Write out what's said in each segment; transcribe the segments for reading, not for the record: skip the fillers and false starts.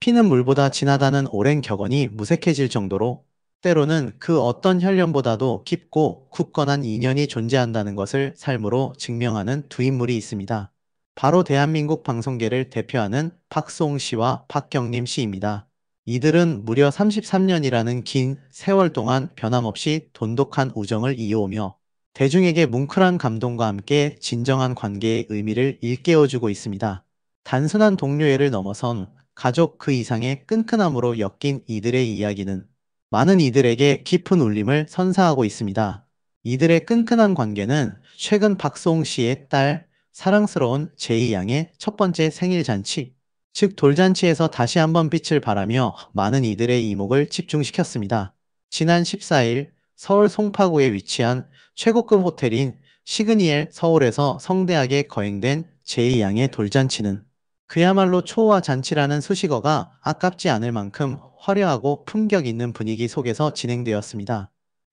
피는 물보다 진하다는 오랜 격언이 무색해질 정도로 때로는 그 어떤 혈연보다도 깊고 굳건한 인연이 존재한다는 것을 삶으로 증명하는 두 인물이 있습니다. 바로 대한민국 방송계를 대표하는 박수홍 씨와 박경림 씨입니다. 이들은 무려 33년이라는 긴 세월 동안 변함없이 돈독한 우정을 이어오며 대중에게 뭉클한 감동과 함께 진정한 관계의 의미를 일깨워주고 있습니다. 단순한 동료애를 넘어선 가족 그 이상의 끈끈함으로 엮인 이들의 이야기는 많은 이들에게 깊은 울림을 선사하고 있습니다. 이들의 끈끈한 관계는 최근 박수홍 씨의 딸 사랑스러운 제이 양의 첫 번째 생일 잔치, 즉 돌잔치에서 다시 한번 빛을 발하며 많은 이들의 이목을 집중시켰습니다. 지난 14일 서울 송파구에 위치한 최고급 호텔인 시그니엘 서울에서 성대하게 거행된 제이 양의 돌잔치는 그야말로 초호화 잔치라는 수식어가 아깝지 않을 만큼 화려하고 품격 있는 분위기 속에서 진행되었습니다.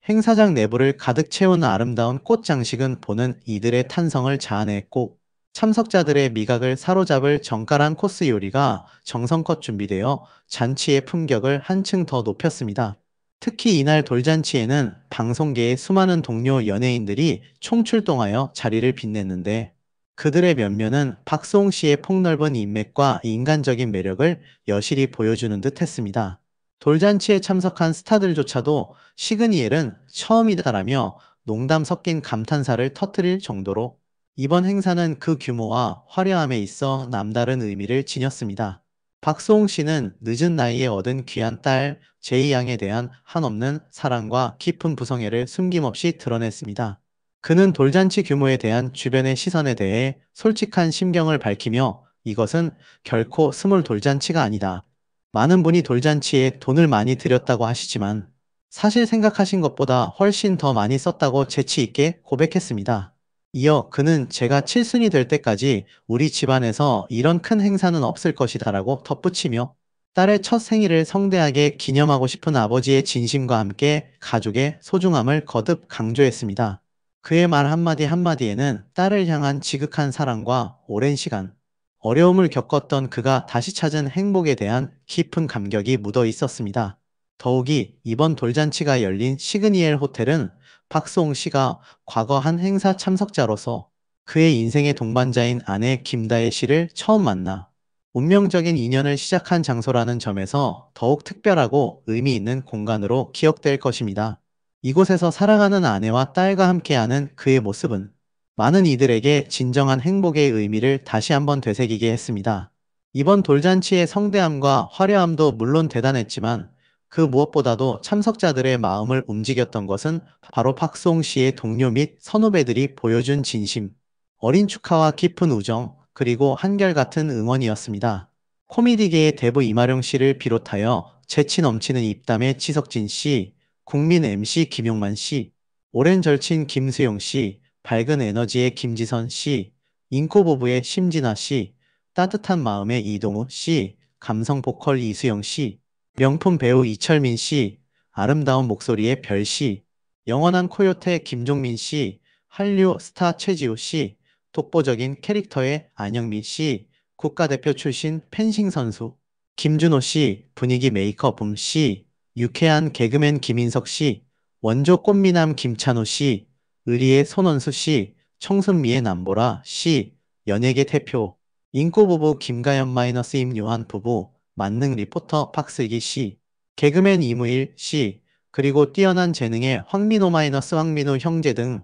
행사장 내부를 가득 채운 아름다운 꽃 장식은 보는 이들의 탄성을 자아냈고 참석자들의 미각을 사로잡을 정갈한 코스 요리가 정성껏 준비되어 잔치의 품격을 한층 더 높였습니다. 특히 이날 돌잔치에는 방송계의 수많은 동료 연예인들이 총출동하여 자리를 빛냈는데 그들의 면면은 박수홍 씨의 폭넓은 인맥과 인간적인 매력을 여실히 보여주는 듯 했습니다. 돌잔치에 참석한 스타들조차도 시그니엘은 처음이다라며 농담 섞인 감탄사를 터뜨릴 정도로 이번 행사는 그 규모와 화려함에 있어 남다른 의미를 지녔습니다. 박수홍 씨는 늦은 나이에 얻은 귀한 딸 제이 양에 대한 한없는 사랑과 깊은 부성애를 숨김없이 드러냈습니다. 그는 돌잔치 규모에 대한 주변의 시선에 대해 솔직한 심경을 밝히며 이것은 결코 스몰 돌잔치가 아니다. 많은 분이 돌잔치에 돈을 많이 들였다고 하시지만 사실 생각하신 것보다 훨씬 더 많이 썼다고 재치 있게 고백했습니다. 이어 그는 제가 칠순이 될 때까지 우리 집안에서 이런 큰 행사는 없을 것이다라고 덧붙이며 딸의 첫 생일을 성대하게 기념하고 싶은 아버지의 진심과 함께 가족의 소중함을 거듭 강조했습니다. 그의 말 한마디 한마디에는 딸을 향한 지극한 사랑과 오랜 시간, 어려움을 겪었던 그가 다시 찾은 행복에 대한 깊은 감격이 묻어 있었습니다. 더욱이 이번 돌잔치가 열린 시그니엘 호텔은 박수홍 씨가 과거 한 행사 참석자로서 그의 인생의 동반자인 아내 김다혜 씨를 처음 만나 운명적인 인연을 시작한 장소라는 점에서 더욱 특별하고 의미 있는 공간으로 기억될 것입니다. 이곳에서 사랑하는 아내와 딸과 함께하는 그의 모습은 많은 이들에게 진정한 행복의 의미를 다시 한번 되새기게 했습니다. 이번 돌잔치의 성대함과 화려함도 물론 대단했지만 그 무엇보다도 참석자들의 마음을 움직였던 것은 바로 박수홍 씨의 동료 및 선후배들이 보여준 진심, 어린 축하와 깊은 우정, 그리고 한결같은 응원이었습니다. 코미디계의 대부 이마룡 씨를 비롯하여 재치 넘치는 입담의 지석진 씨, 국민 MC 김용만 씨, 오랜 절친 김수용 씨, 밝은 에너지의 김지선 씨, 인코부부의 심진아 씨, 따뜻한 마음의 이동우 씨, 감성 보컬 이수영 씨, 명품 배우 이철민 씨, 아름다운 목소리의 별 씨, 영원한 코요태 김종민 씨, 한류 스타 최지우 씨, 독보적인 캐릭터의 안영미 씨, 국가대표 출신 펜싱 선수, 김준호 씨, 분위기 메이커 붐 씨, 유쾌한 개그맨 김인석 씨, 원조 꽃미남 김찬호 씨, 의리의 손원수 씨, 청순미의 남보라 씨, 연예계 대표, 인꼬부부 김가연 마이너스 임요한 부부, 만능 리포터 박슬기 씨, 개그맨 이무일 씨, 그리고 뛰어난 재능의 황민호 마이너스 황민호 형제 등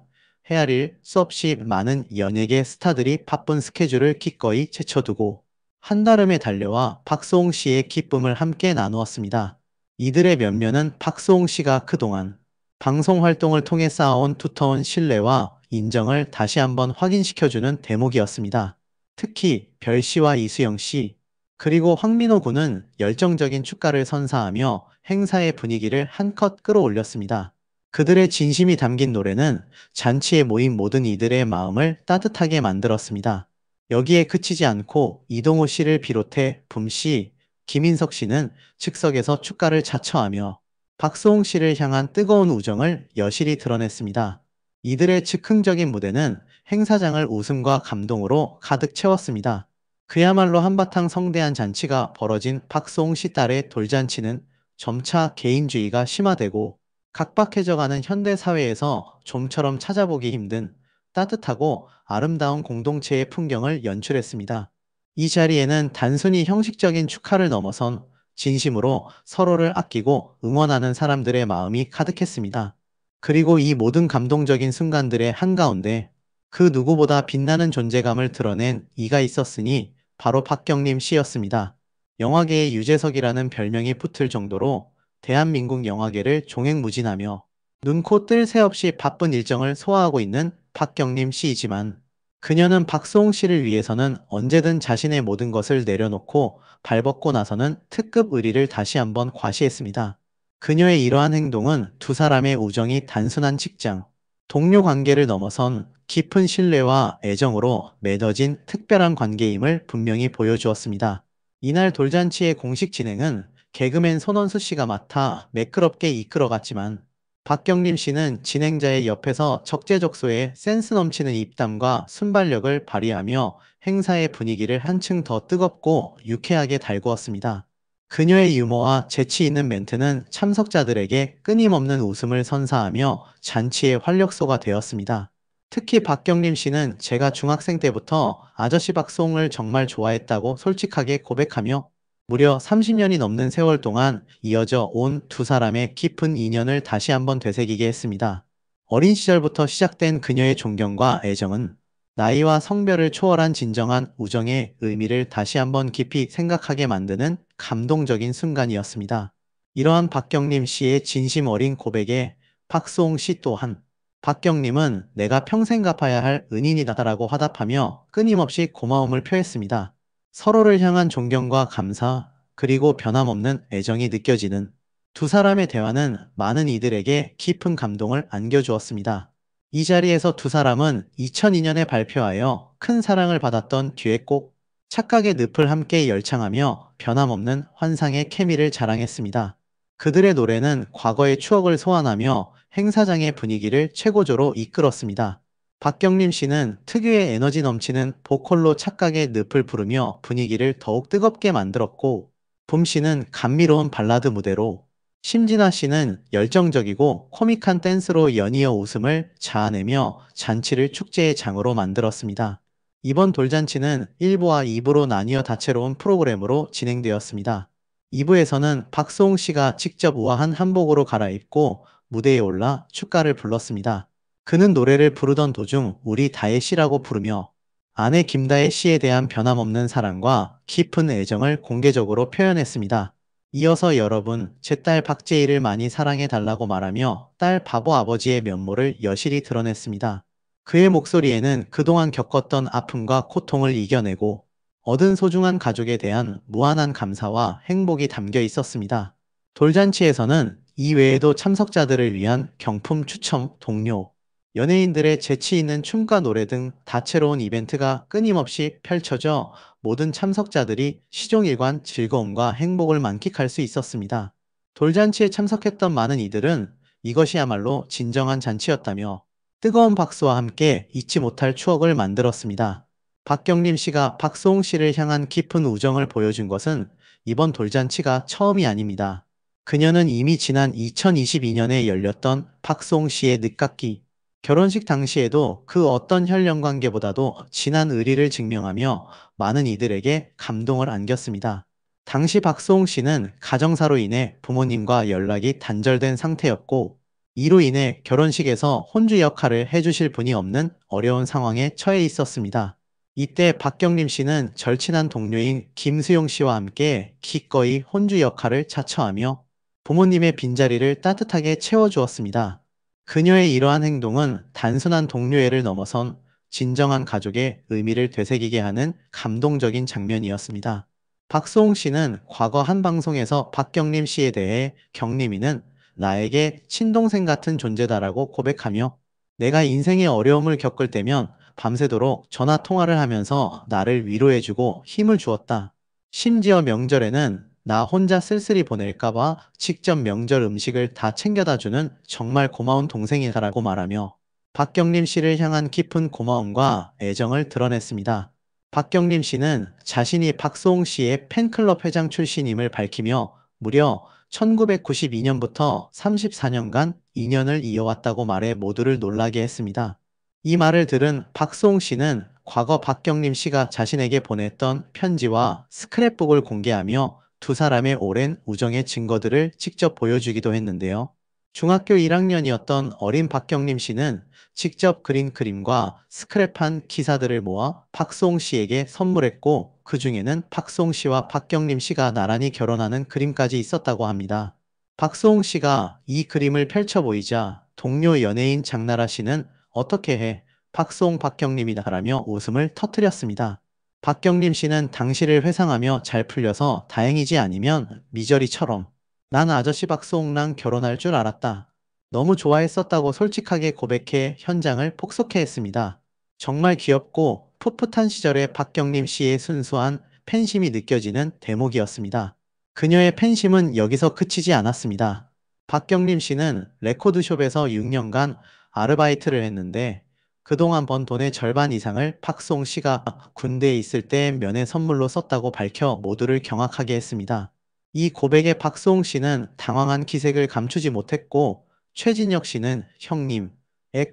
헤아릴 수 없이 많은 연예계 스타들이 바쁜 스케줄을 기꺼이 제쳐두고 한달음에 달려와 박수홍 씨의 기쁨을 함께 나누었습니다. 이들의 면면은 박수홍 씨가 그동안 방송 활동을 통해 쌓아온 두터운 신뢰와 인정을 다시 한번 확인시켜주는 대목이었습니다. 특히 별 씨와 이수영 씨, 그리고 황민호 군은 열정적인 축가를 선사하며 행사의 분위기를 한껏 끌어올렸습니다. 그들의 진심이 담긴 노래는 잔치에 모인 모든 이들의 마음을 따뜻하게 만들었습니다. 여기에 그치지 않고 이동호 씨를 비롯해 붐 씨, 김인석 씨는 즉석에서 축가를 자처하며 박수홍 씨를 향한 뜨거운 우정을 여실히 드러냈습니다. 이들의 즉흥적인 무대는 행사장을 웃음과 감동으로 가득 채웠습니다. 그야말로 한바탕 성대한 잔치가 벌어진 박수홍 씨 딸의 돌잔치는 점차 개인주의가 심화되고 각박해져가는 현대 사회에서 좀처럼 찾아보기 힘든 따뜻하고 아름다운 공동체의 풍경을 연출했습니다. 이 자리에는 단순히 형식적인 축하를 넘어선 진심으로 서로를 아끼고 응원하는 사람들의 마음이 가득했습니다. 그리고 이 모든 감동적인 순간들의 한가운데 그 누구보다 빛나는 존재감을 드러낸 이가 있었으니 바로 박경림 씨였습니다. 영화계의 유재석이라는 별명이 붙을 정도로 대한민국 영화계를 종횡무진하며 눈코 뜰 새 없이 바쁜 일정을 소화하고 있는 박경림 씨이지만 그녀는 박수홍 씨를 위해서는 언제든 자신의 모든 것을 내려놓고 발벗고 나서는 특급 의리를 다시 한번 과시했습니다. 그녀의 이러한 행동은 두 사람의 우정이 단순한 직장, 동료 관계를 넘어선 깊은 신뢰와 애정으로 맺어진 특별한 관계임을 분명히 보여주었습니다. 이날 돌잔치의 공식 진행은 개그맨 손원수 씨가 맡아 매끄럽게 이끌어갔지만 박경림 씨는 진행자의 옆에서 적재적소에 센스 넘치는 입담과 순발력을 발휘하며 행사의 분위기를 한층 더 뜨겁고 유쾌하게 달구었습니다. 그녀의 유머와 재치 있는 멘트는 참석자들에게 끊임없는 웃음을 선사하며 잔치의 활력소가 되었습니다. 특히 박경림 씨는 제가 중학생 때부터 아저씨 박수홍을 정말 좋아했다고 솔직하게 고백하며 무려 30년이 넘는 세월 동안 이어져 온 두 사람의 깊은 인연을 다시 한번 되새기게 했습니다. 어린 시절부터 시작된 그녀의 존경과 애정은 나이와 성별을 초월한 진정한 우정의 의미를 다시 한번 깊이 생각하게 만드는 감동적인 순간이었습니다. 이러한 박경림 씨의 진심 어린 고백에 박수홍 씨 또한 박경림은 내가 평생 갚아야 할 은인이다라고 화답하며 끊임없이 고마움을 표했습니다. 서로를 향한 존경과 감사, 그리고 변함없는 애정이 느껴지는 두 사람의 대화는 많은 이들에게 깊은 감동을 안겨주었습니다. 이 자리에서 두 사람은 2002년에 발표하여 큰 사랑을 받았던 듀엣곡 착각의 늪을 함께 열창하며 변함없는 환상의 케미를 자랑했습니다. 그들의 노래는 과거의 추억을 소환하며 행사장의 분위기를 최고조로 이끌었습니다. 박경림 씨는 특유의 에너지 넘치는 보컬로 착각의 늪을 부르며 분위기를 더욱 뜨겁게 만들었고, 봄 씨는 감미로운 발라드 무대로, 심진아 씨는 열정적이고 코믹한 댄스로 연이어 웃음을 자아내며 잔치를 축제의 장으로 만들었습니다. 이번 돌잔치는 1부와 2부로 나뉘어 다채로운 프로그램으로 진행되었습니다. 2부에서는 박수홍 씨가 직접 우아한 한복으로 갈아입고 무대에 올라 축가를 불렀습니다. 그는 노래를 부르던 도중 우리 다혜 씨라고 부르며 아내 김다혜 씨에 대한 변함없는 사랑과 깊은 애정을 공개적으로 표현했습니다. 이어서 여러분, 제 딸 박재희를 많이 사랑해 달라고 말하며 딸 바보 아버지의 면모를 여실히 드러냈습니다. 그의 목소리에는 그동안 겪었던 아픔과 고통을 이겨내고 얻은 소중한 가족에 대한 무한한 감사와 행복이 담겨 있었습니다. 돌잔치에서는 이 외에도 참석자들을 위한 경품 추첨, 동료, 연예인들의 재치 있는 춤과 노래 등 다채로운 이벤트가 끊임없이 펼쳐져 모든 참석자들이 시종일관 즐거움과 행복을 만끽할 수 있었습니다. 돌잔치에 참석했던 많은 이들은 이것이야말로 진정한 잔치였다며 뜨거운 박수와 함께 잊지 못할 추억을 만들었습니다. 박경림 씨가 박수홍 씨를 향한 깊은 우정을 보여준 것은 이번 돌잔치가 처음이 아닙니다. 그녀는 이미 지난 2022년에 열렸던 박수홍 씨의 늦깎이 결혼식 당시에도 그 어떤 혈연 관계보다도 진한 의리를 증명하며 많은 이들에게 감동을 안겼습니다. 당시 박수홍 씨는 가정사로 인해 부모님과 연락이 단절된 상태였고, 이로 인해 결혼식에서 혼주 역할을 해주실 분이 없는 어려운 상황에 처해 있었습니다. 이때 박경림 씨는 절친한 동료인 김수용 씨와 함께 기꺼이 혼주 역할을 자처하며 부모님의 빈자리를 따뜻하게 채워주었습니다. 그녀의 이러한 행동은 단순한 동료애를 넘어선 진정한 가족의 의미를 되새기게 하는 감동적인 장면이었습니다. 박수홍 씨는 과거 한 방송에서 박경림 씨에 대해 경림이는 나에게 친동생 같은 존재다라고 고백하며 내가 인생의 어려움을 겪을 때면 밤새도록 전화 통화를 하면서 나를 위로해주고 힘을 주었다. 심지어 명절에는 나 혼자 쓸쓸히 보낼까봐 직접 명절 음식을 다 챙겨다 주는 정말 고마운 동생이다라고 말하며 박경림 씨를 향한 깊은 고마움과 애정을 드러냈습니다. 박경림 씨는 자신이 박소홍 씨의 팬클럽 회장 출신임을 밝히며 무려 1992년부터 34년간 인연을 이어왔다고 말해 모두를 놀라게 했습니다. 이 말을 들은 박소홍 씨는 과거 박경림 씨가 자신에게 보냈던 편지와 스크랩북을 공개하며 두 사람의 오랜 우정의 증거들을 직접 보여주기도 했는데요. 중학교 1학년이었던 어린 박경림 씨는 직접 그린 그림과 스크랩한 기사들을 모아 박소홍 씨에게 선물했고, 그 중에는 박소홍 씨와 박경림 씨가 나란히 결혼하는 그림까지 있었다고 합니다. 박소홍 씨가 이 그림을 펼쳐 보이자 동료 연예인 장나라 씨는 "어떻게 해? 박소홍 박경림이다라며 웃음을 터뜨렸습니다. 박경림 씨는 당시를 회상하며 "잘 풀려서 다행이지 아니면 미저리처럼 난 아저씨 박소홍랑 결혼할 줄 알았다. 너무 좋아했었다고 솔직하게 고백해 현장을 폭소케 했습니다. 정말 귀엽고 풋풋한 시절의 박경림 씨의 순수한 팬심이 느껴지는 대목이었습니다. 그녀의 팬심은 여기서 그치지 않았습니다. 박경림 씨는 레코드숍에서 6년간 아르바이트를 했는데 그동안 번 돈의 절반 이상을 박송 씨가 군대에 있을 때 면회 선물로 썼다고 밝혀 모두를 경악하게 했습니다. 이 고백에 박소홍 씨는 당황한 기색을 감추지 못했고, 최진혁 씨는 "형님,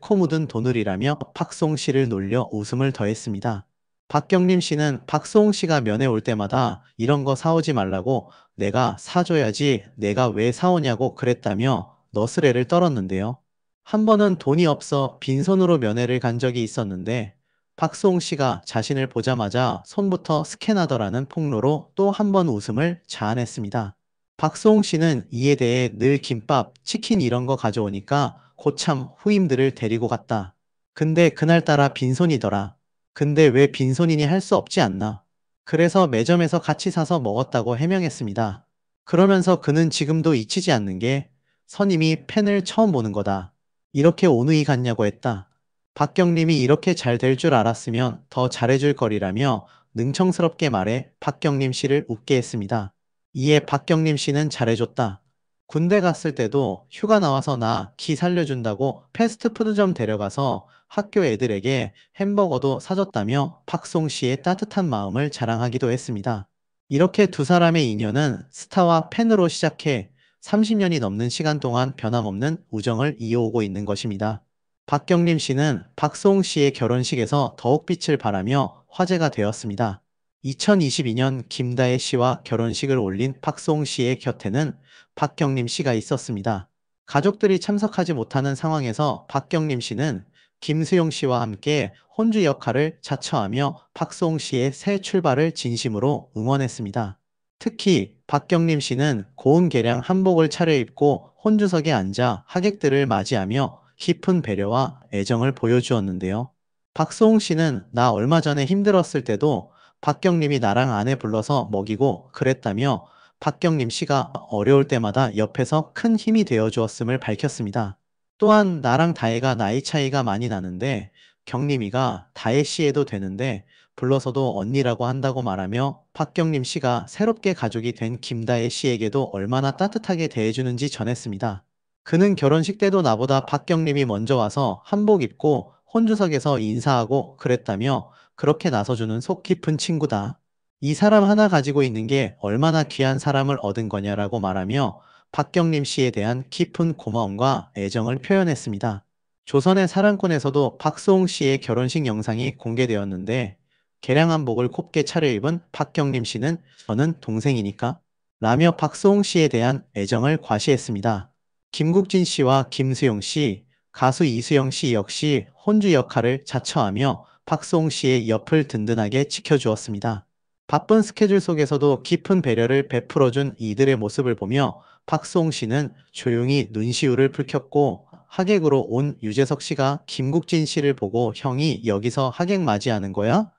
코 묻은 돈을이라며 박소홍 씨를 놀려 웃음을 더했습니다. 박경림 씨는 박소홍 씨가 면회 올 때마다 "이런 거 사오지 말라고 내가 사줘야지 내가 왜 사오냐고 그랬다며 너스레를 떨었는데요. 한 번은 돈이 없어 빈손으로 면회를 간 적이 있었는데 박소홍 씨가 자신을 보자마자 손부터 스캔하더라는 폭로로 또 한 번 웃음을 자아냈습니다. 박소홍 씨는 이에 대해 "늘 김밥, 치킨 이런 거 가져오니까 고참 후임들을 데리고 갔다. 근데 그날따라 빈손이더라. 근데 왜 빈손이니 할 수 없지 않나. 그래서 매점에서 같이 사서 먹었다고 해명했습니다. 그러면서 그는 지금도 잊히지 않는 게 "선임이 팬을 처음 보는 거다. 이렇게 온누이 같냐고 했다. 박경림이 이렇게 잘 될 줄 알았으면 더 잘해줄 거리라며 능청스럽게 말해 박경림 씨를 웃게 했습니다. 이에 박경림 씨는 "잘해줬다. 군대 갔을 때도 휴가 나와서 나 기 살려준다고 패스트푸드점 데려가서 학교 애들에게 햄버거도 사줬다며 박송 씨의 따뜻한 마음을 자랑하기도 했습니다. 이렇게 두 사람의 인연은 스타와 팬으로 시작해 30년이 넘는 시간 동안 변함없는 우정을 이어오고 있는 것입니다. 박경림 씨는 박소홍 씨의 결혼식에서 더욱 빛을 발하며 화제가 되었습니다. 2022년 김다혜 씨와 결혼식을 올린 박소홍 씨의 곁에는 박경림 씨가 있었습니다. 가족들이 참석하지 못하는 상황에서 박경림 씨는 김수용 씨와 함께 혼주 역할을 자처하며 박소홍 씨의 새 출발을 진심으로 응원했습니다. 특히 박경림 씨는 고운 개량 한복을 차려입고 혼주석에 앉아 하객들을 맞이하며 깊은 배려와 애정을 보여주었는데요. 박소홍 씨는 "나 얼마 전에 힘들었을 때도 박경림이 나랑 아내 불러서 먹이고 그랬다며 박경림 씨가 어려울 때마다 옆에서 큰 힘이 되어 주었음을 밝혔습니다. 또한 "나랑 다혜가 나이 차이가 많이 나는데 경림이가 다혜 씨 해도 되는데 불러서도 언니라고 한다고 말하며 박경림 씨가 새롭게 가족이 된 김다혜 씨에게도 얼마나 따뜻하게 대해주는지 전했습니다. 그는 "결혼식 때도 나보다 박경림이 먼저 와서 한복 입고 혼주석에서 인사하고 그랬다며 그렇게 나서주는 속 깊은 친구다. 이 사람 하나 가지고 있는 게 얼마나 귀한 사람을 얻은 거냐라고 말하며 박경림 씨에 대한 깊은 고마움과 애정을 표현했습니다. 조선의 사랑꾼에서도 박소홍 씨의 결혼식 영상이 공개되었는데 개량 한복을 곱게 차려입은 박경림 씨는 "저는 동생이니까" 라며 박소홍 씨에 대한 애정을 과시했습니다. 김국진 씨와 김수용 씨, 가수 이수영 씨 역시 혼주 역할을 자처하며 박소홍 씨의 옆을 든든하게 지켜주었습니다. 바쁜 스케줄 속에서도 깊은 배려를 베풀어준 이들의 모습을 보며 박소홍 씨는 조용히 눈시울을 붉혔고, 하객으로 온 유재석 씨가 김국진 씨를 보고 "형이 여기서 하객 맞이하는 거야?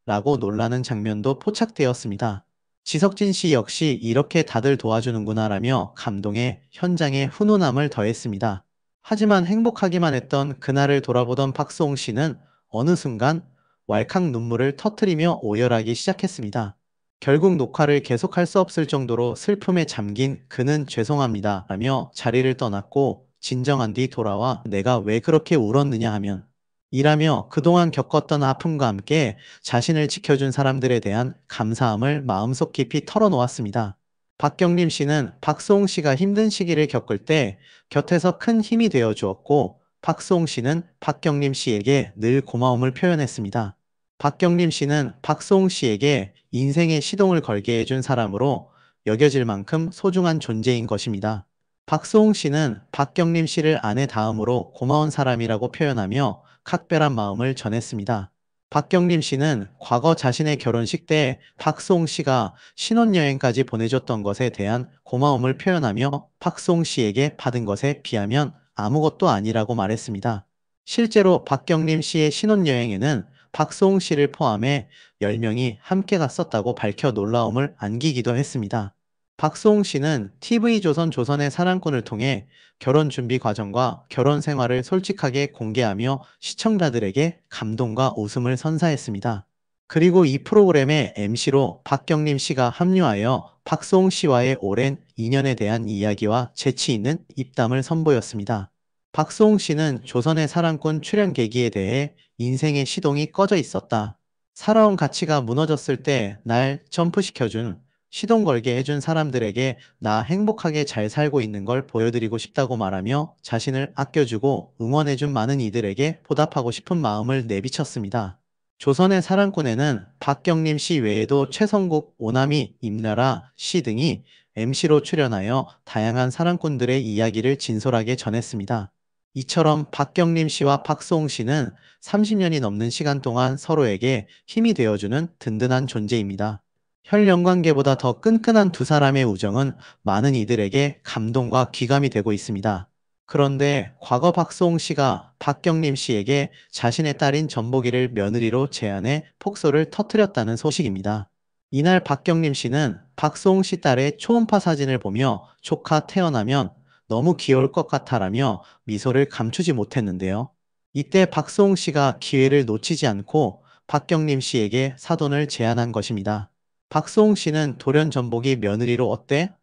라고 놀라는 장면도 포착되었습니다. 지석진 씨 역시 "이렇게 다들 도와주는구나 라며 감동에 현장에 훈훈함을 더했습니다. 하지만 행복하기만 했던 그날을 돌아보던 박소홍 씨는 어느 순간 왈칵 눈물을 터뜨리며 오열하기 시작했습니다. 결국 녹화를 계속할 수 없을 정도로 슬픔에 잠긴 그는 "죄송합니다 라며 자리를 떠났고, 진정한 뒤 돌아와 "내가 왜 그렇게 울었느냐 하면 일하며 그동안 겪었던 아픔과 함께 자신을 지켜준 사람들에 대한 감사함을 마음속 깊이 털어놓았습니다. 박경림 씨는 박수홍 씨가 힘든 시기를 겪을 때 곁에서 큰 힘이 되어 주었고, 박수홍 씨는 박경림 씨에게 늘 고마움을 표현했습니다. 박경림 씨는 박수홍 씨에게 인생의 시동을 걸게 해준 사람으로 여겨질 만큼 소중한 존재인 것입니다. 박수홍 씨는 박경림 씨를 아내 다음으로 고마운 사람이라고 표현하며 각별한 마음을 전했습니다. 박경림 씨는 과거 자신의 결혼식 때 박수홍 씨가 신혼여행까지 보내줬던 것에 대한 고마움을 표현하며 박수홍 씨에게 받은 것에 비하면 아무것도 아니라고 말했습니다. 실제로 박경림 씨의 신혼여행에는 박수홍 씨를 포함해 10명이 함께 갔었다고 밝혀 놀라움을 안기기도 했습니다. 박수홍 씨는 TV조선 조선의 사랑꾼을 통해 결혼 준비 과정과 결혼 생활을 솔직하게 공개하며 시청자들에게 감동과 웃음을 선사했습니다. 그리고 이 프로그램의 MC로 박경림 씨가 합류하여 박수홍 씨와의 오랜 인연에 대한 이야기와 재치 있는 입담을 선보였습니다. 박수홍 씨는 조선의 사랑꾼 출연 계기에 대해 인생의 시동이 꺼져 있었다. 살아온 가치가 무너졌을 때 날 점프시켜준, 시동 걸게 해준 사람들에게 나 행복하게 잘 살고 있는 걸 보여드리고 싶다고 말하며 자신을 아껴주고 응원해준 많은 이들에게 보답하고 싶은 마음을 내비쳤습니다. 조선의 사랑꾼에는 박경림 씨 외에도 최성국, 오나미, 임나라 씨 등이 MC로 출연하여 다양한 사랑꾼들의 이야기를 진솔하게 전했습니다. 이처럼 박경림 씨와 박수홍 씨는 30년이 넘는 시간 동안 서로에게 힘이 되어주는 든든한 존재입니다. 혈연 관계보다 더 끈끈한 두 사람의 우정은 많은 이들에게 감동과 귀감이 되고 있습니다. 그런데 과거 박수홍 씨가 박경림 씨에게 자신의 딸인 전보기를 며느리로 제안해 폭소를 터뜨렸다는 소식입니다. 이날 박경림 씨는 박수홍 씨 딸의 초음파 사진을 보며 조카 태어나면 너무 귀여울 것 같아라며 미소를 감추지 못했는데요. 이때 박수홍 씨가 기회를 놓치지 않고 박경림 씨에게 사돈을 제안한 것입니다. 박수홍 씨는 돌연 전복이 며느리로 어때?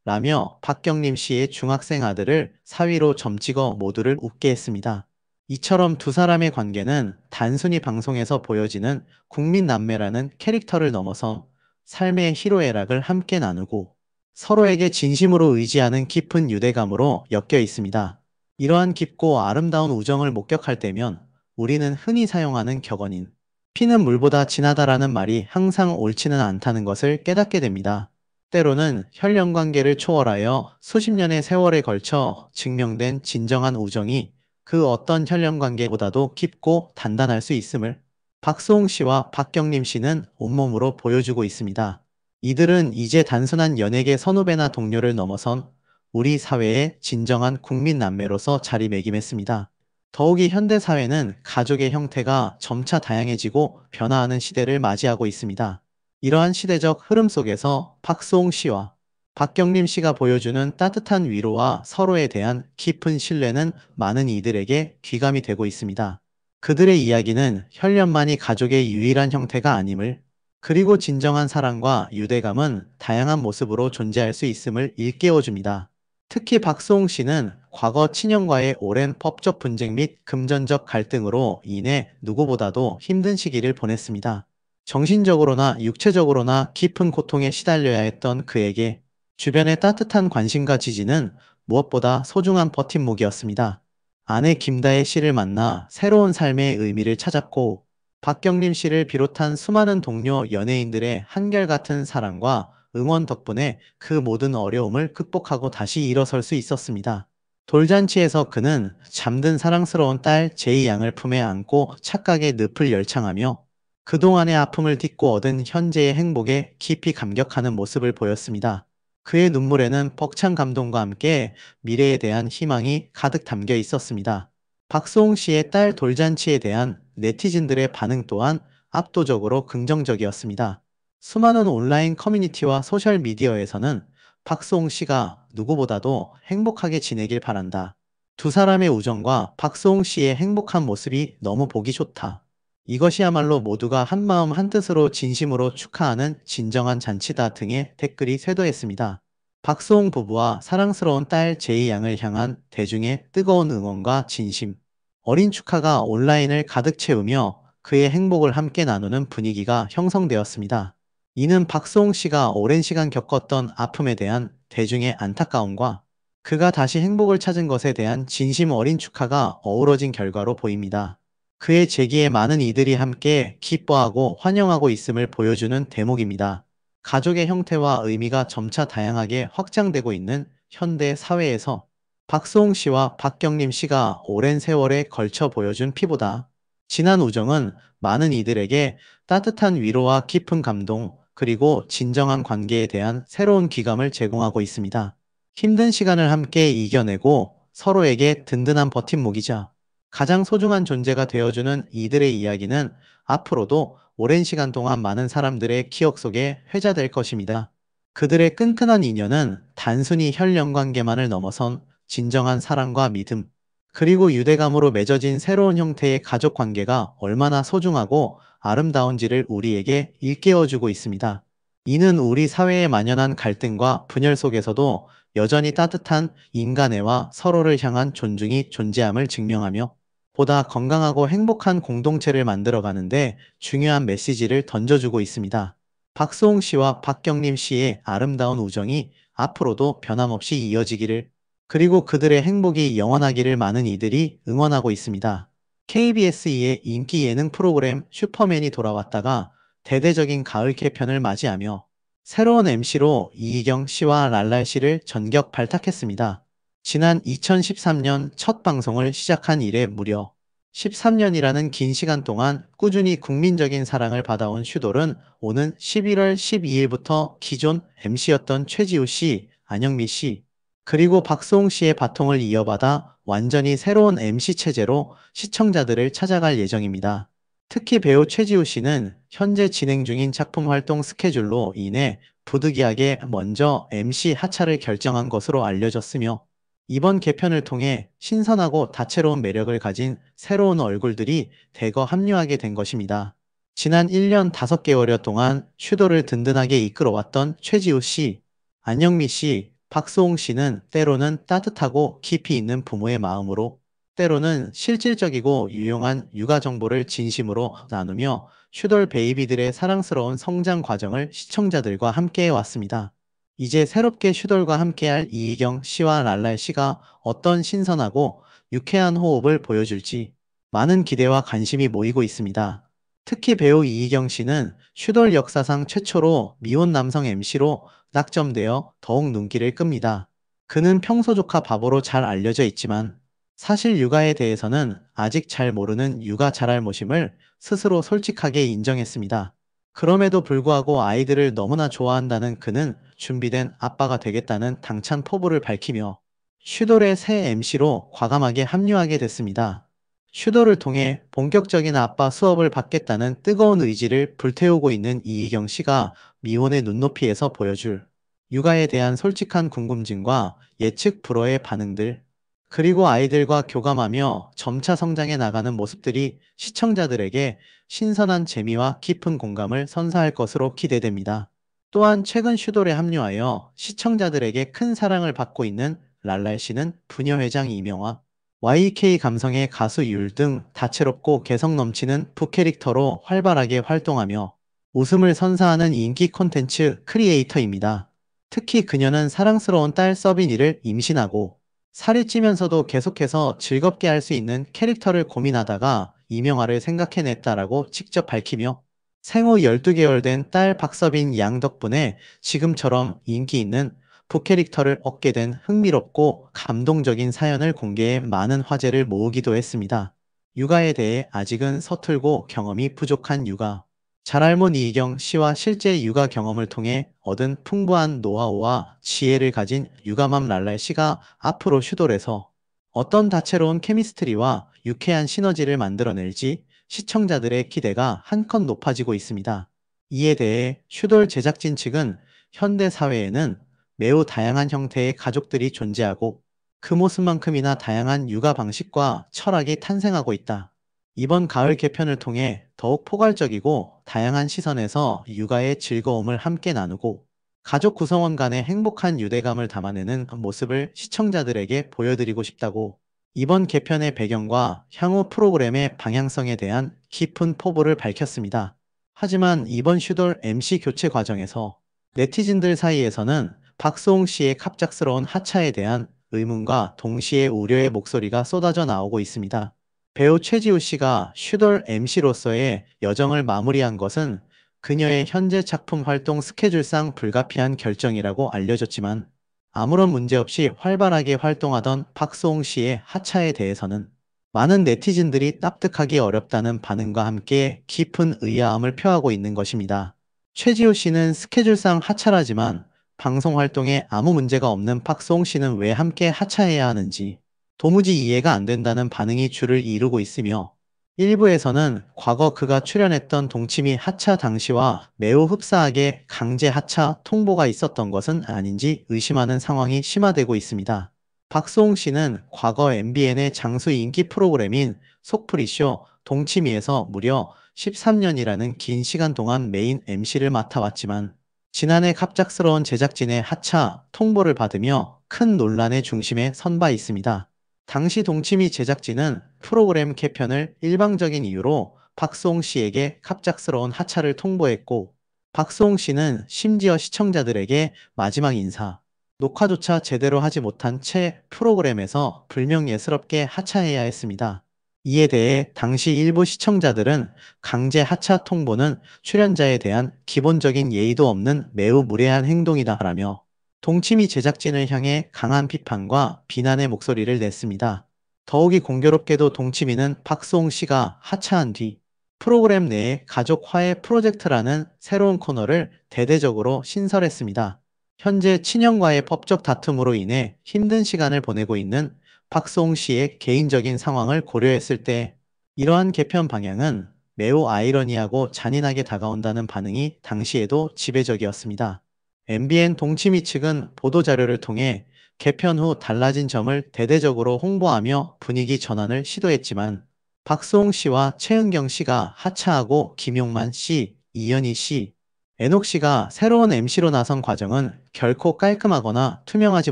라며 박경림 씨의 중학생 아들을 사위로 점찍어 모두를 웃게 했습니다. 이처럼 두 사람의 관계는 단순히 방송에서 보여지는 국민남매라는 캐릭터를 넘어서 삶의 희로애락을 함께 나누고 서로에게 진심으로 의지하는 깊은 유대감으로 엮여 있습니다. 이러한 깊고 아름다운 우정을 목격할 때면 우리는 흔히 사용하는 격언인 피는 물보다 진하다라는 말이 항상 옳지는 않다는 것을 깨닫게 됩니다. 때로는 혈연 관계를 초월하여 수십 년의 세월에 걸쳐 증명된 진정한 우정이 그 어떤 혈연 관계보다도 깊고 단단할 수 있음을 박수홍 씨와 박경림 씨는 온몸으로 보여주고 있습니다. 이들은 이제 단순한 연예계 선후배나 동료를 넘어선 우리 사회의 진정한 국민 남매로서 자리매김했습니다. 더욱이 현대 사회는 가족의 형태가 점차 다양해지고 변화하는 시대를 맞이하고 있습니다. 이러한 시대적 흐름 속에서 박수홍 씨와 박경림 씨가 보여주는 따뜻한 위로와 서로에 대한 깊은 신뢰는 많은 이들에게 귀감이 되고 있습니다. 그들의 이야기는 혈연만이 가족의 유일한 형태가 아님을, 그리고 진정한 사랑과 유대감은 다양한 모습으로 존재할 수 있음을 일깨워줍니다. 특히 박수홍 씨는 과거 친형과의 오랜 법적 분쟁 및 금전적 갈등으로 인해 누구보다도 힘든 시기를 보냈습니다. 정신적으로나 육체적으로나 깊은 고통에 시달려야 했던 그에게 주변의 따뜻한 관심과 지지는 무엇보다 소중한 버팀목이었습니다. 아내 김다혜 씨를 만나 새로운 삶의 의미를 찾았고, 박경림 씨를 비롯한 수많은 동료 연예인들의 한결같은 사랑과 응원 덕분에 그 모든 어려움을 극복하고 다시 일어설 수 있었습니다. 돌잔치에서 그는 잠든 사랑스러운 딸 제이 양을 품에 안고 착각의 늪을 열창하며 그동안의 아픔을 딛고 얻은 현재의 행복에 깊이 감격하는 모습을 보였습니다. 그의 눈물에는 벅찬 감동과 함께 미래에 대한 희망이 가득 담겨 있었습니다. 박수홍 씨의 딸 돌잔치에 대한 네티즌들의 반응 또한 압도적으로 긍정적이었습니다. 수많은 온라인 커뮤니티와 소셜미디어에서는 박수홍 씨가 누구보다도 행복하게 지내길 바란다. 두 사람의 우정과 박수홍 씨의 행복한 모습이 너무 보기 좋다. 이것이야말로 모두가 한마음 한뜻으로 진심으로 축하하는 진정한 잔치다 등의 댓글이 쇄도했습니다. 박수홍 부부와 사랑스러운 딸 제이 양을 향한 대중의 뜨거운 응원과 진심, 어린 축하가 온라인을 가득 채우며 그의 행복을 함께 나누는 분위기가 형성되었습니다. 이는 박수홍 씨가 오랜 시간 겪었던 아픔에 대한 대중의 안타까움과 그가 다시 행복을 찾은 것에 대한 진심 어린 축하가 어우러진 결과로 보입니다. 그의 재기에 많은 이들이 함께 기뻐하고 환영하고 있음을 보여주는 대목입니다. 가족의 형태와 의미가 점차 다양하게 확장되고 있는 현대 사회에서 박수홍 씨와 박경림 씨가 오랜 세월에 걸쳐 보여준 피보다 진한 우정은 많은 이들에게 따뜻한 위로와 깊은 감동, 그리고 진정한 관계에 대한 새로운 귀감을 제공하고 있습니다. 힘든 시간을 함께 이겨내고 서로에게 든든한 버팀목이자 가장 소중한 존재가 되어주는 이들의 이야기는 앞으로도 오랜 시간 동안 많은 사람들의 기억 속에 회자될 것입니다. 그들의 끈끈한 인연은 단순히 혈연 관계만을 넘어선 진정한 사랑과 믿음, 그리고 유대감으로 맺어진 새로운 형태의 가족 관계가 얼마나 소중하고 아름다운지를 우리에게 일깨워주고 있습니다. 이는 우리 사회에 만연한 갈등과 분열 속에서도 여전히 따뜻한 인간애와 서로를 향한 존중이 존재함을 증명하며 보다 건강하고 행복한 공동체를 만들어가는데 중요한 메시지를 던져주고 있습니다. 박수홍 씨와 박경림 씨의 아름다운 우정이 앞으로도 변함없이 이어지기를, 그리고 그들의 행복이 영원하기를 많은 이들이 응원하고 있습니다. KBS2의 인기 예능 프로그램 슈퍼맨이 돌아왔다가 대대적인 가을 개편을 맞이하며 새로운 MC로 이희경 씨와 랄랄 씨를 전격 발탁했습니다. 지난 2013년 첫 방송을 시작한 이래 무려 13년이라는 긴 시간 동안 꾸준히 국민적인 사랑을 받아온 슈돌은 오는 11월 12일부터 기존 MC였던 최지우 씨, 안영미 씨, 그리고 박수홍 씨의 바통을 이어받아 완전히 새로운 MC 체제로 시청자들을 찾아갈 예정입니다. 특히 배우 최지우 씨는 현재 진행 중인 작품 활동 스케줄로 인해 부득이하게 먼저 MC 하차를 결정한 것으로 알려졌으며, 이번 개편을 통해 신선하고 다채로운 매력을 가진 새로운 얼굴들이 대거 합류하게 된 것입니다. 지난 1년 5개월여 동안 슈도를 든든하게 이끌어왔던 최지우 씨, 안영미 씨, 박수홍 씨는 때로는 따뜻하고 깊이 있는 부모의 마음으로, 때로는 실질적이고 유용한 육아 정보를 진심으로 나누며 슈돌 베이비들의 사랑스러운 성장 과정을 시청자들과 함께 해왔습니다. 이제 새롭게 슈돌과 함께할 이희경 씨와 랄랄 씨가 어떤 신선하고 유쾌한 호흡을 보여줄지 많은 기대와 관심이 모이고 있습니다. 특히 배우 이희경 씨는 슈돌 역사상 최초로 미혼 남성 MC로 낙점되어 더욱 눈길을 끕니다. 그는 평소 조카 바보로 잘 알려져 있지만 사실 육아에 대해서는 아직 잘 모르는 육아 잘알못임을 스스로 솔직하게 인정했습니다. 그럼에도 불구하고 아이들을 너무나 좋아한다는 그는 준비된 아빠가 되겠다는 당찬 포부를 밝히며 슈돌의 새 MC로 과감하게 합류하게 됐습니다. 슈돌을 통해 본격적인 아빠 수업을 받겠다는 뜨거운 의지를 불태우고 있는 이희경 씨가 미혼의 눈높이에서 보여줄 육아에 대한 솔직한 궁금증과 예측 불허의 반응들, 그리고 아이들과 교감하며 점차 성장해 나가는 모습들이 시청자들에게 신선한 재미와 깊은 공감을 선사할 것으로 기대됩니다. 또한 최근 슈돌에 합류하여 시청자들에게 큰 사랑을 받고 있는 랄랄 씨는 부녀회장 이명화, YK 감성의 가수 율 등 다채롭고 개성 넘치는 부캐릭터로 활발하게 활동하며 웃음을 선사하는 인기 콘텐츠 크리에이터입니다. 특히 그녀는 사랑스러운 딸 서빈이를 임신하고 살이 찌면서도 계속해서 즐겁게 할 수 있는 캐릭터를 고민하다가 이명화를 생각해냈다라고 직접 밝히며 생후 12개월 된 딸 박서빈 양 덕분에 지금처럼 인기 있는 부캐릭터를 얻게 된 흥미롭고 감동적인 사연을 공개해 많은 화제를 모으기도 했습니다. 육아에 대해 아직은 서툴고 경험이 부족한 육아. 잘알몬 이희경 씨와 실제 육아 경험을 통해 얻은 풍부한 노하우와 지혜를 가진 육아맘 랄랄 씨가 앞으로 슈돌에서 어떤 다채로운 케미스트리와 유쾌한 시너지를 만들어낼지 시청자들의 기대가 한껏 높아지고 있습니다. 이에 대해 슈돌 제작진 측은 현대 사회에는 매우 다양한 형태의 가족들이 존재하고 그 모습만큼이나 다양한 육아 방식과 철학이 탄생하고 있다. 이번 가을 개편을 통해 더욱 포괄적이고 다양한 시선에서 육아의 즐거움을 함께 나누고 가족 구성원 간의 행복한 유대감을 담아내는 모습을 시청자들에게 보여드리고 싶다고 이번 개편의 배경과 향후 프로그램의 방향성에 대한 깊은 포부를 밝혔습니다. 하지만 이번 슈돌 MC 교체 과정에서 네티즌들 사이에서는 박수홍 씨의 갑작스러운 하차에 대한 의문과 동시에 우려의 목소리가 쏟아져 나오고 있습니다. 배우 최지우 씨가 슈돌 MC로서의 여정을 마무리한 것은 그녀의 현재 작품 활동 스케줄상 불가피한 결정이라고 알려졌지만, 아무런 문제 없이 활발하게 활동하던 박수홍 씨의 하차에 대해서는 많은 네티즌들이 납득하기 어렵다는 반응과 함께 깊은 의아함을 표하고 있는 것입니다. 최지우 씨는 스케줄상 하차라지만 방송 활동에 아무 문제가 없는 박수홍 씨는 왜 함께 하차해야 하는지 도무지 이해가 안 된다는 반응이 줄을 이루고 있으며, 일부에서는 과거 그가 출연했던 동치미 하차 당시와 매우 흡사하게 강제 하차 통보가 있었던 것은 아닌지 의심하는 상황이 심화되고 있습니다. 박수홍 씨는 과거 MBN의 장수 인기 프로그램인 속풀이쇼 동치미에서 무려 13년이라는 긴 시간 동안 메인 MC를 맡아왔지만, 지난해 갑작스러운 제작진의 하차 통보를 받으며 큰 논란의 중심에 선 바 있습니다. 당시 동치미 제작진은 프로그램 개편을 일방적인 이유로 박수홍 씨에게 갑작스러운 하차를 통보했고, 박수홍 씨는 심지어 시청자들에게 마지막 인사, 녹화조차 제대로 하지 못한 채 프로그램에서 불명예스럽게 하차해야 했습니다. 이에 대해 당시 일부 시청자들은 강제 하차 통보는 출연자에 대한 기본적인 예의도 없는 매우 무례한 행동이다라며 동치미 제작진을 향해 강한 비판과 비난의 목소리를 냈습니다. 더욱이 공교롭게도 동치미는 박수홍 씨가 하차한 뒤 프로그램 내에 가족 화해 프로젝트라는 새로운 코너를 대대적으로 신설했습니다. 현재 친형과의 법적 다툼으로 인해 힘든 시간을 보내고 있는 박수홍 씨의 개인적인 상황을 고려했을 때 이러한 개편 방향은 매우 아이러니하고 잔인하게 다가온다는 반응이 당시에도 지배적이었습니다. MBN 동치미 측은 보도자료를 통해 개편 후 달라진 점을 대대적으로 홍보하며 분위기 전환을 시도했지만, 박수홍 씨와 최은경 씨가 하차하고 김용만 씨, 이현희 씨, 애녹 씨가 새로운 MC로 나선 과정은 결코 깔끔하거나 투명하지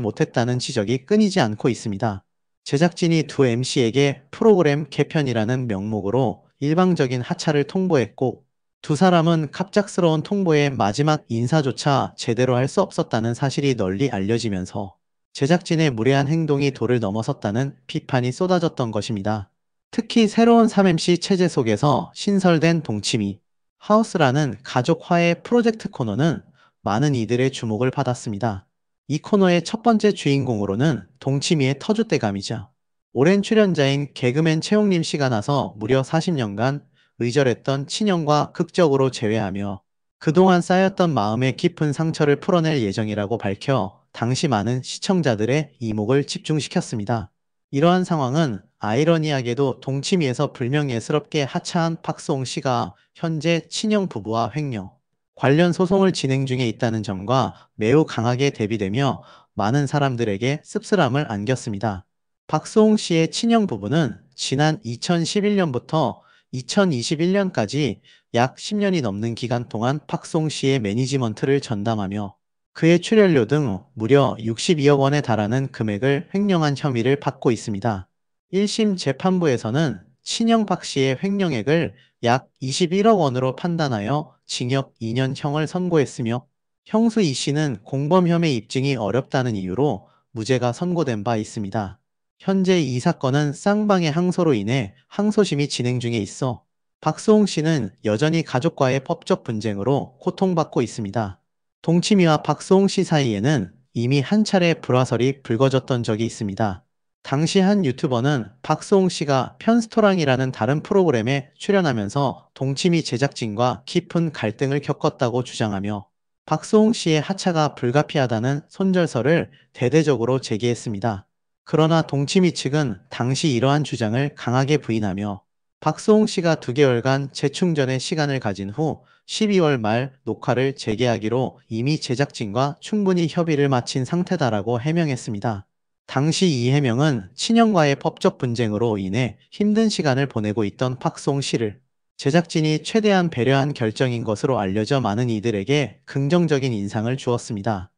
못했다는 지적이 끊이지 않고 있습니다. 제작진이 두 MC에게 프로그램 개편이라는 명목으로 일방적인 하차를 통보했고, 두 사람은 갑작스러운 통보의 마지막 인사조차 제대로 할 수 없었다는 사실이 널리 알려지면서 제작진의 무례한 행동이 도를 넘어섰다는 비판이 쏟아졌던 것입니다. 특히 새로운 3MC 체제 속에서 신설된 동치미 하우스라는 가족 화해 프로젝트 코너는 많은 이들의 주목을 받았습니다. 이 코너의 첫 번째 주인공으로는 동치미의 터줏대감이자 오랜 출연자인 개그맨 최홍림 씨가 나서 무려 40년간 의절했던 친형과 극적으로 재회하며 그동안 쌓였던 마음의 깊은 상처를 풀어낼 예정이라고 밝혀 당시 많은 시청자들의 이목을 집중시켰습니다. 이러한 상황은 아이러니하게도 동치미에서 불명예스럽게 하차한 박수홍 씨가 현재 친형 부부와 횡령 관련 소송을 진행 중에 있다는 점과 매우 강하게 대비되며 많은 사람들에게 씁쓸함을 안겼습니다. 박수홍 씨의 친형 부부는 지난 2011년부터 2021년까지 약 10년이 넘는 기간 동안 박수홍 씨의 매니지먼트를 전담하며 그의 출연료 등 무려 62억 원에 달하는 금액을 횡령한 혐의를 받고 있습니다. 1심 재판부에서는 친형 박 씨의 횡령액을 약 21억 원으로 판단하여 징역 2년형을 선고했으며, 형수 이 씨는 공범 혐의 입증이 어렵다는 이유로 무죄가 선고된 바 있습니다. 현재 이 사건은 쌍방의 항소로 인해 항소심이 진행 중에 있어 박수홍 씨는 여전히 가족과의 법적 분쟁으로 고통받고 있습니다. 동치미와 박수홍 씨 사이에는 이미 한 차례 불화설이 불거졌던 적이 있습니다. 당시 한 유튜버는 박수홍 씨가 편스토랑이라는 다른 프로그램에 출연하면서 동치미 제작진과 깊은 갈등을 겪었다고 주장하며 박수홍 씨의 하차가 불가피하다는 손절설을 대대적으로 제기했습니다. 그러나 동치미 측은 당시 이러한 주장을 강하게 부인하며 박수홍 씨가 2개월간 재충전의 시간을 가진 후 12월 말 녹화를 재개하기로 이미 제작진과 충분히 협의를 마친 상태다라고 해명했습니다. 당시 이 해명은 친형과의 법적 분쟁으로 인해 힘든 시간을 보내고 있던 박수홍 씨를 제작진이 최대한 배려한 결정인 것으로 알려져 많은 이들에게 긍정적인 인상을 주었습니다.